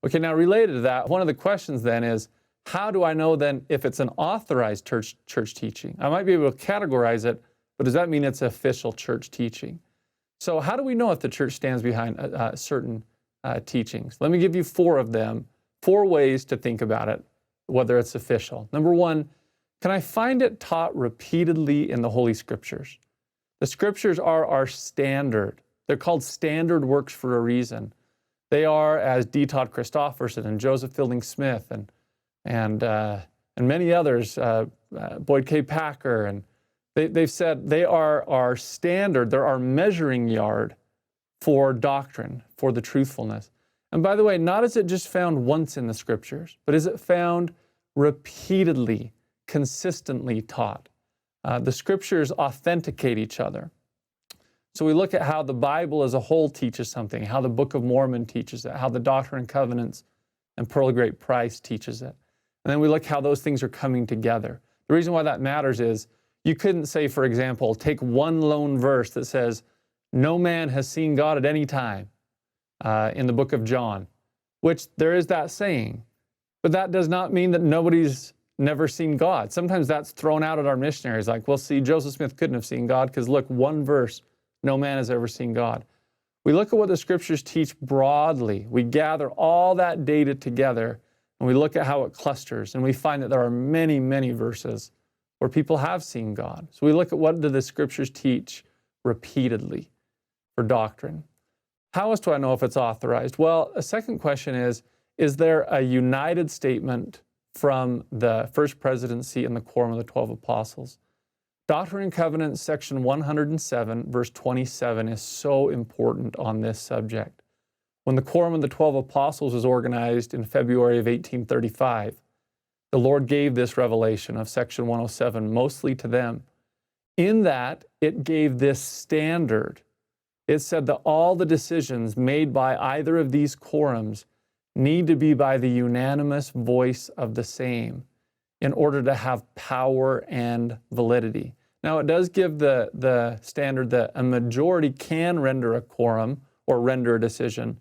Okay, now related to that, one of the questions then is, how do I know then if it's an authorized church teaching? I might be able to categorize it, but does that mean it's official church teaching? So how do we know if the church stands behind certain teachings? Let me give you 4 of them, 4 ways to think about it, whether it's official. Number 1, can I find it taught repeatedly in the Holy Scriptures? The Scriptures are our standard. They're called standard works for a reason. They are, as D. Todd Christofferson and Joseph Fielding Smith and many others, Boyd K. Packer, and they've said they are our standard, they're our measuring yard for doctrine, for the truthfulness. And by the way, not is it just found once in the Scriptures, but is it found repeatedly, consistently taught. The Scriptures authenticate each other. So we look at how the Bible as a whole teaches something, how the Book of Mormon teaches it, how the Doctrine and Covenants and Pearl of Great Price teaches it. And then we look how those things are coming together. The reason why that matters is you couldn't say, for example, take one lone verse that says, no man has seen God at any time in the book of John, which there is that saying. But that does not mean that nobody's never seen God. Sometimes that's thrown out at our missionaries, like, well, see, Joseph Smith couldn't have seen God because look, one verse, no man has ever seen God. We look at what the Scriptures teach broadly. We gather all that data together and we look at how it clusters, and we find that there are many, many verses where people have seen God. So we look at what do the Scriptures teach repeatedly for doctrine. How else do I know if it's authorized? Well, a second question is there a united statement from the First Presidency and the Quorum of the 12 Apostles? Doctrine and Covenants, section 107, verse 27 is so important on this subject. When the Quorum of the 12 Apostles was organized in February of 1835, the Lord gave this revelation of section 107 mostly to them. In that, it gave this standard. It said that all the decisions made by either of these quorums need to be by the unanimous voice of the same in order to have power and validity. Now, it does give the standard that a majority can render a quorum or render a decision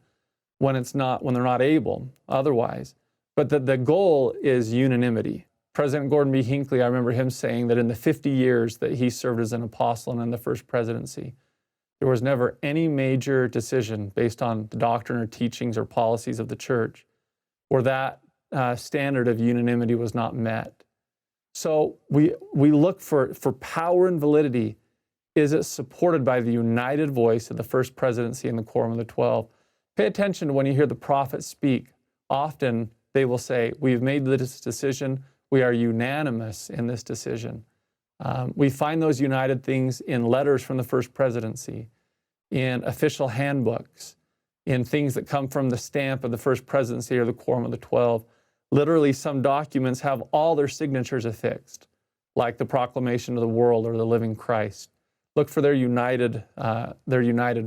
when they're not able otherwise. But the goal is unanimity. President Gordon B. Hinckley, I remember him saying that in the 50 years that he served as an apostle and in the First Presidency, there was never any major decision based on the doctrine or teachings or policies of the church where that standard of unanimity was not met. So we look for power and validity. Is it supported by the united voice of the First Presidency and the Quorum of the 12? Pay attention to when you hear the prophets speak. Often they will say, we've made this decision. We are unanimous in this decision. We find those united things in letters from the First Presidency, in official handbooks, in things that come from the stamp of the First Presidency or the Quorum of the 12. Literally, some documents have all their signatures affixed, like the Proclamation of the World or the Living Christ. Look for their united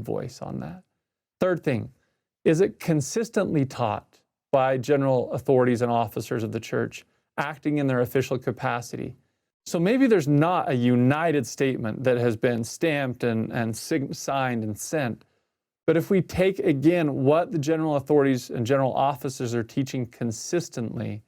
voice on that. Third thing, is it consistently taught by general authorities and officers of the church acting in their official capacity? So maybe there's not a united statement that has been stamped and signed and sent. But if we take, again, what the general authorities and general officers are teaching consistently,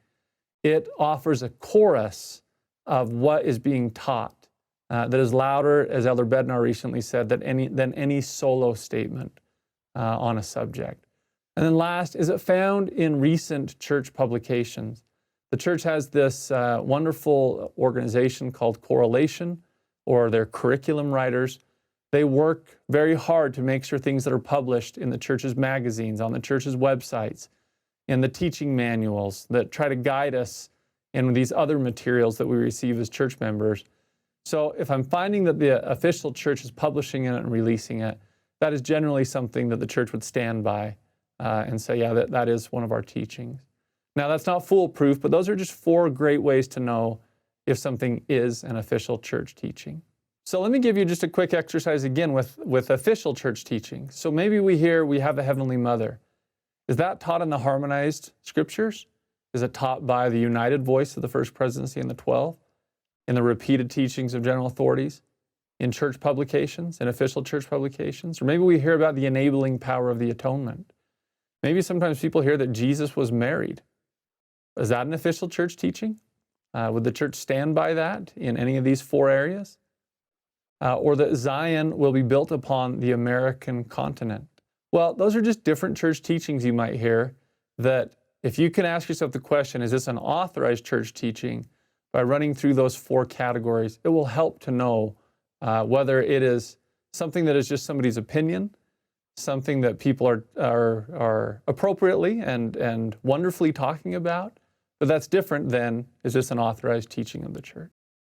it offers a chorus of what is being taught that is louder, as Elder Bednar recently said, than any solo statement on a subject. And then last, is it found in recent church publications? The church has this wonderful organization called Correlation, or their curriculum writers. They work very hard to make sure things that are published in the church's magazines, on the church's websites, in the teaching manuals that try to guide us in these other materials that we receive as church members. So if I'm finding that the official church is publishing it and releasing it, that is generally something that the church would stand by and say, yeah, that is one of our teachings. Now, that's not foolproof, but those are just 4 great ways to know if something is an official church teaching. So let me give you just a quick exercise again with official church teaching. So maybe we have a Heavenly Mother. Is that taught in the harmonized Scriptures? Is it taught by the united voice of the First Presidency and the 12? In the repeated teachings of general authorities? In church publications, in official church publications? Or maybe we hear about the enabling power of the atonement. Maybe sometimes people hear that Jesus was married. Is that an official church teaching? Would the church stand by that in any of these 4 areas? Or that Zion will be built upon the American continent? Well, those are just different church teachings you might hear that if you can ask yourself the question, is this an authorized church teaching? By running through those 4 categories, it will help to know whether it is something that is just somebody's opinion, something that people are appropriately and wonderfully talking about, but that's different than, is this an authorized teaching of the church?